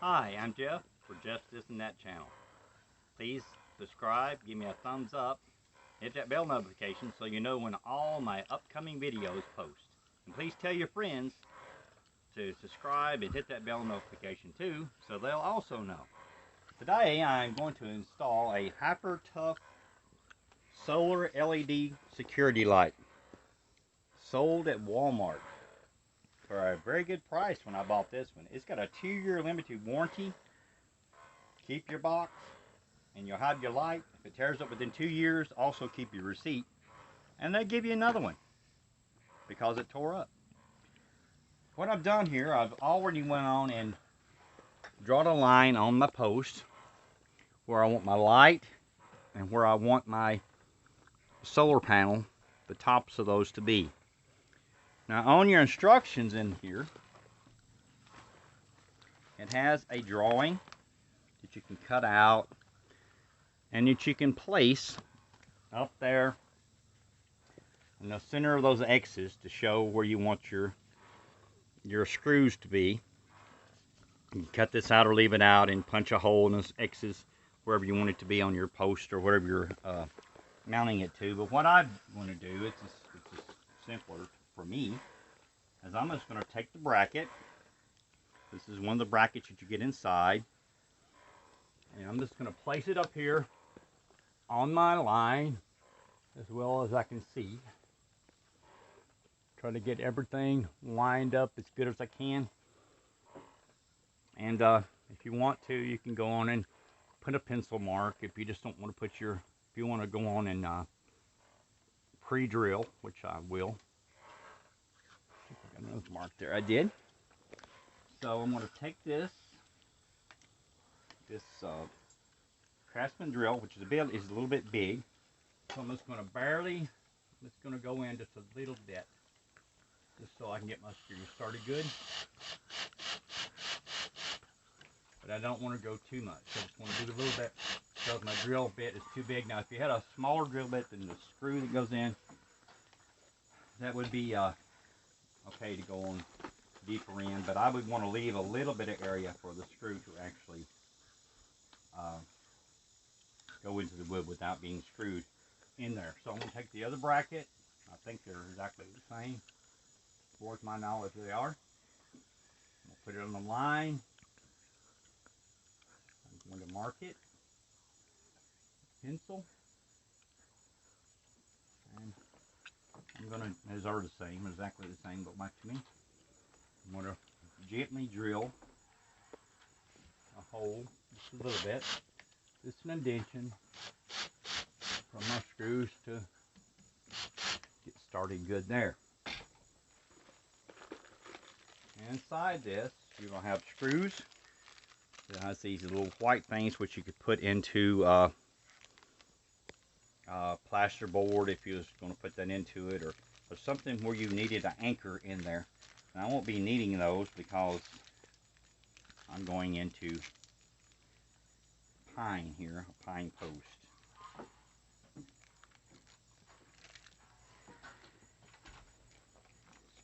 Hi, I'm Jeff for Just This and That channel. Please subscribe, give me a thumbs up, hit that bell notification so you know when all my upcoming videos post. And please tell your friends to subscribe and hit that bell notification too so they'll also know. Today I'm going to install a Hyper-Tough solar LED security light. Sold at Walmart for a very good price when I bought this one. It's got a 2-year limited warranty. Keep your box and you'll have your light. If it tears up within 2 years, also keep your receipt. And they give you another one because it tore up. What I've done here, I've already went on and drawn a line on my post where I want my light and where I want my solar panel, the tops of those to be. Now on your instructions in here, it has a drawing that you can cut out and that you can place up there in the center of those X's to show where you want your screws to be. You can cut this out or leave it out and punch a hole in those X's wherever you want it to be on your post or whatever you're mounting it to. But what I want to do, it's just simpler for me, is I'm just going to take the bracket. This is one of the brackets that you get inside. And I'm just going to place it up here on my line as well as I can see. Try to get everything lined up as good as I can. And if you want to, you can go on and put a pencil mark if you just don't want to put if you want to go on and pre-drill, which I will. I got another mark there, I did. So I'm going to take this Craftsman drill, which is a little bit big. So I'm just going to go in just a little bit, just so I can get my screws started good. But I don't want to go too much. I just want to do a little bit because my drill bit is too big. Now, if you had a smaller drill bit than the screw that goes in, that would be okay to go on deeper in. But I would want to leave a little bit of area for the screw to actually go into the wood without being screwed in there. So I'm going to take the other bracket. I think they're exactly the same. As far as my knowledge, they are. I'll put it on the line. I'm going to mark it. Pencil. And I'm going to, these are the same, exactly the same, but to me. I'm going to gently drill a hole just a little bit. Just an indentation for my screws to get started good there. Inside this, you're going to have screws. It has these little white things which you could put into plasterboard if you was going to put that into it, or something where you needed an anchor in there. And I won't be needing those because I'm going into pine here, a pine post.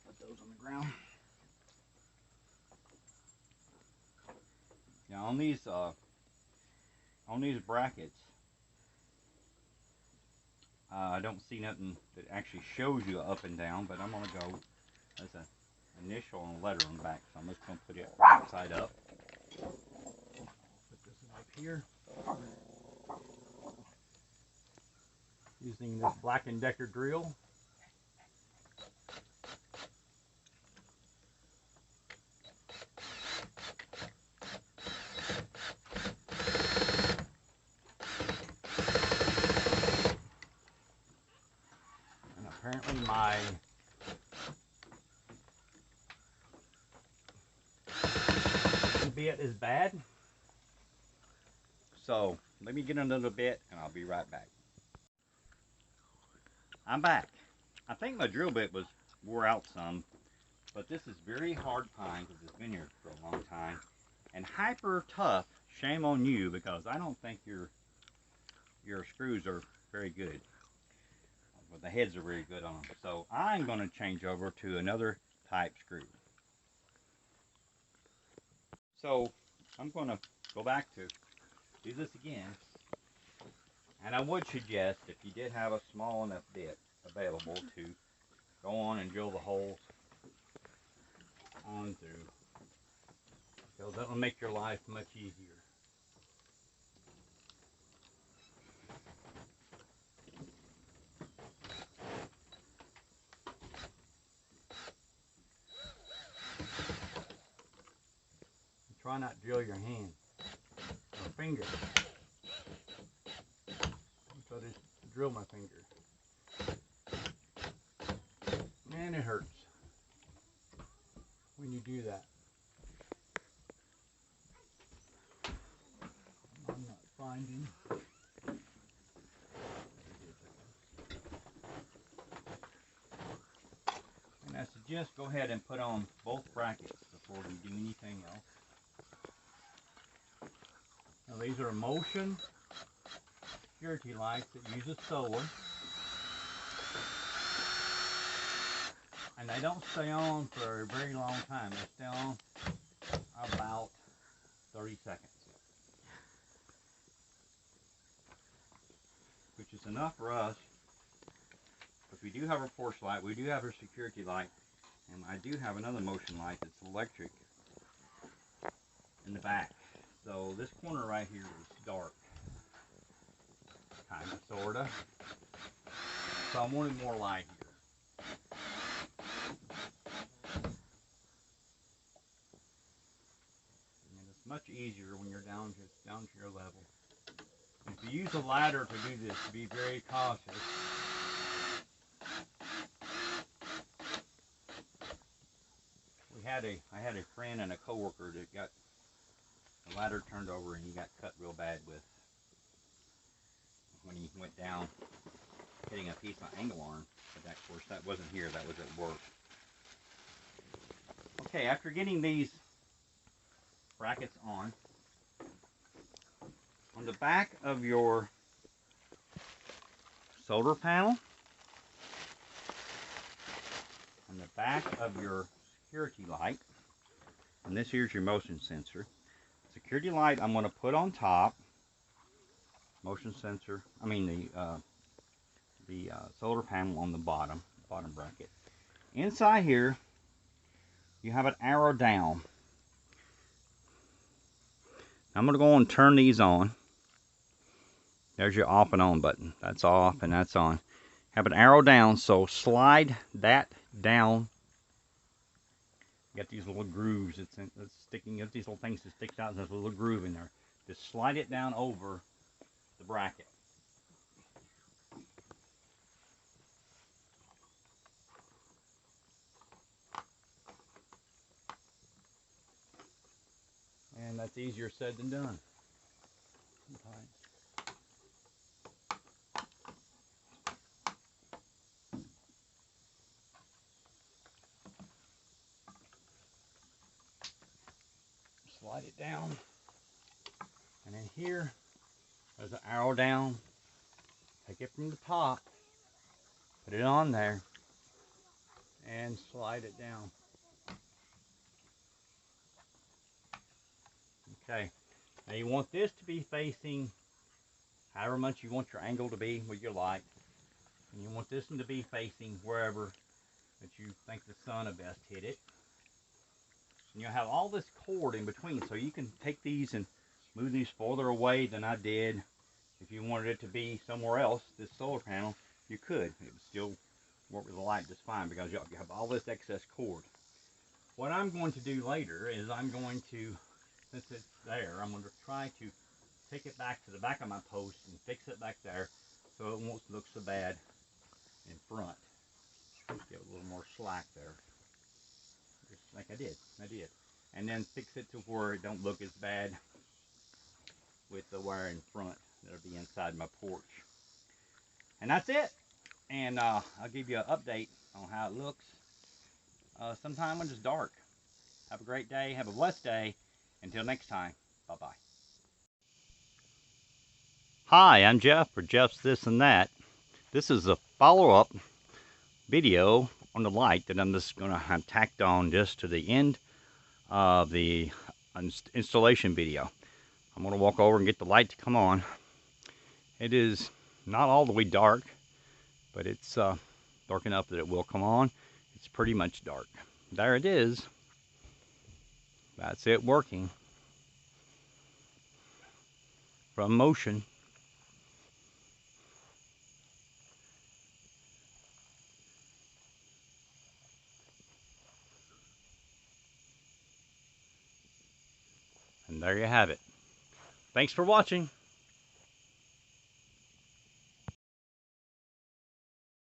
Put those on the ground. Now on these brackets, I don't see nothing that actually shows you up and down, but I'm going to go as an initial and a letter on the back. So I'm just going to put it right side up. Put this up here. Using this Black & Decker drill. And apparently my bit is bad. So let me get another bit and I'll be right back. I'm back. I think my drill bit wore out some, but this is very hard pine because it's been here for a long time. And Hyper-Tough, shame on you, because I don't think your screws are very good. But the heads are very good on them. So I'm going to change over to another type screw. So I'm going to go back to do this again. And I would suggest, if you did have a small enough bit available, to go on and drill the holes on through, because that will make your life much easier. Try not to drill your hand or finger. So I just drill my finger. Man, it hurts when you do that. I'm not finding. And I suggest go ahead and put on both brackets before you do anything else. Now these are motion security lights that use a solar. And they don't stay on for a very long time. They stay on about 30 seconds. Which is enough for us. But we do have our porch light, we do have our security light, and I do have another motion light that's electric in the back. So this corner right here is dark. Kind of, sorta. So I wanted more light here. And it's much easier when you're down to your level. If you use a ladder to do this, be very cautious. I had a friend and a coworker that got the ladder turned over and he got cut real bad with when he went down hitting a piece of angle arm. But that, of course, that wasn't here, that was at work. Okay, after getting these brackets on the back of your solar panel, on the back of your security light, and this here's your motion sensor. Security light I'm going to put on top, motion sensor, the solar panel on the bottom bracket. Inside here you have an arrow down. I'm going to go and turn these on. There's your off and on button. That's off and that's on. Have an arrow down, so slide that down. You got these little grooves it's sticking, you got these little things that stick out, and there's a little groove in there. Just slide it down over the bracket. And that's easier said than done. Sometimes. Slide it down, and then here there's an arrow down. Take it from the top, put it on there, and slide it down. Okay, now you want this to be facing however much you want your angle to be with your light, and you want this one to be facing wherever that you think the sun will best hit it. And you'll have all this cord in between, so you can take these and move these further away than I did. If you wanted it to be somewhere else, this solar panel, you could. It would still work with the light just fine because you have all this excess cord. What I'm going to do later is I'm going to, since it's there, I'm going to try to take it back to the back of my post and fix it back there so it won't look so bad in front. Give it a little more slack there. Just like I did. And then fix it to where it don't look as bad with the wire in front that'll be inside my porch. And that's it. And I'll give you an update on how it looks sometime when it's dark. Have a great day. Have a blessed day. Until next time. Bye-bye. Hi, I'm Jeff for Jeff's This and That. This is a follow-up video on the light that I'm just going to have tacked on just to the end of the installation video. I'm going to walk over and get the light to come on. It is not all the way dark, but it's dark enough that it will come on. It's pretty much dark. There it is. That's it working from motion. And there you have it. Thanks for watching.